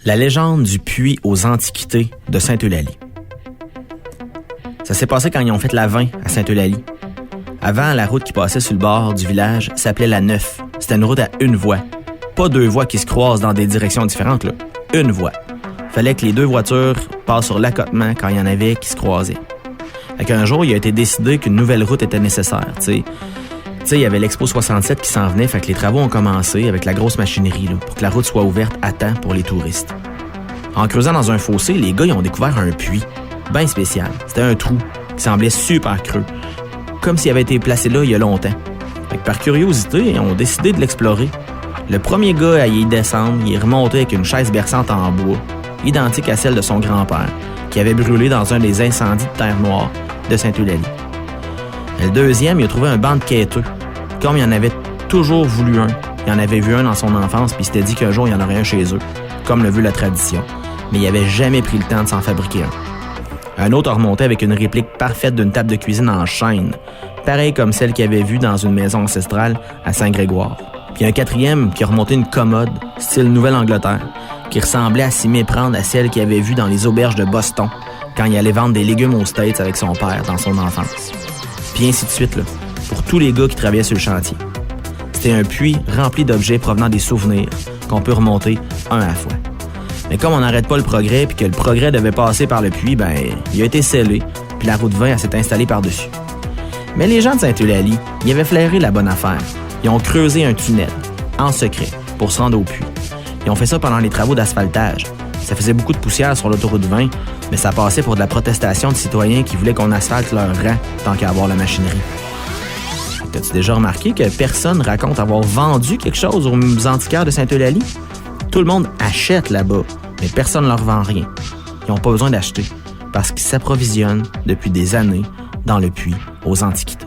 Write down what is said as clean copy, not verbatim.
La légende du puits aux Antiquités de Sainte-Eulalie. Ça s'est passé quand ils ont fait la 20 à Sainte-Eulalie. Avant, la route qui passait sur le bord du village s'appelait la Neuf. C'était une route à une voie. Pas deux voies qui se croisent dans des directions différentes, là. Une voie. Fallait que les deux voitures passent sur l'accotement quand il y en avait qui se croisaient. Fait qu'un jour, il a été décidé qu'une nouvelle route était nécessaire, tu sais, il y avait l'Expo 67 qui s'en venait, fait que les travaux ont commencé avec la grosse machinerie là, pour que la route soit ouverte à temps pour les touristes. En creusant dans un fossé, les gars ils ont découvert un puits, bien spécial. C'était un trou qui semblait super creux, comme s'il avait été placé là il y a longtemps. Fait que par curiosité, ils ont décidé de l'explorer. Le premier gars à y descendre, il est remonté avec une chaise berçante en bois, identique à celle de son grand-père, qui avait brûlé dans un des incendies de Terre Noire de Sainte-Eulalie. Le deuxième, il a trouvé un banc de quêteux. Comme il en avait toujours voulu un, il en avait vu un dans son enfance, puis il s'était dit qu'un jour, il y en aurait un chez eux, comme le veut la tradition. Mais il n'avait jamais pris le temps de s'en fabriquer un. Un autre a remonté avec une réplique parfaite d'une table de cuisine en chêne, pareille comme celle qu'il avait vue dans une maison ancestrale à Saint-Grégoire. Puis un quatrième qui a remonté une commode, style Nouvelle-Angleterre, qui ressemblait à s'y méprendre à celle qu'il avait vue dans les auberges de Boston, quand il allait vendre des légumes aux States avec son père dans son enfance. Puis ainsi de suite, là, pour tous les gars qui travaillaient sur le chantier. C'était un puits rempli d'objets provenant des souvenirs qu'on peut remonter un à la fois. Mais comme on n'arrête pas le progrès puis que le progrès devait passer par le puits, il a été scellé puis la route 20 elle s'est installée par-dessus. Mais les gens de Sainte-Eulalie, ils avaient flairé la bonne affaire. Ils ont creusé un tunnel, en secret, pour se rendre au puits. Ils ont fait ça pendant les travaux d'asphaltage. Ça faisait beaucoup de poussière sur l'autoroute 20, mais ça passait pour de la protestation de citoyens qui voulaient qu'on asphalte leur rang tant qu'à avoir la machinerie. T'as-tu déjà remarqué que personne raconte avoir vendu quelque chose aux antiquaires de Sainte-Eulalie? Tout le monde achète là-bas, mais personne ne leur vend rien. Ils n'ont pas besoin d'acheter, parce qu'ils s'approvisionnent depuis des années dans le puits aux Antiquités.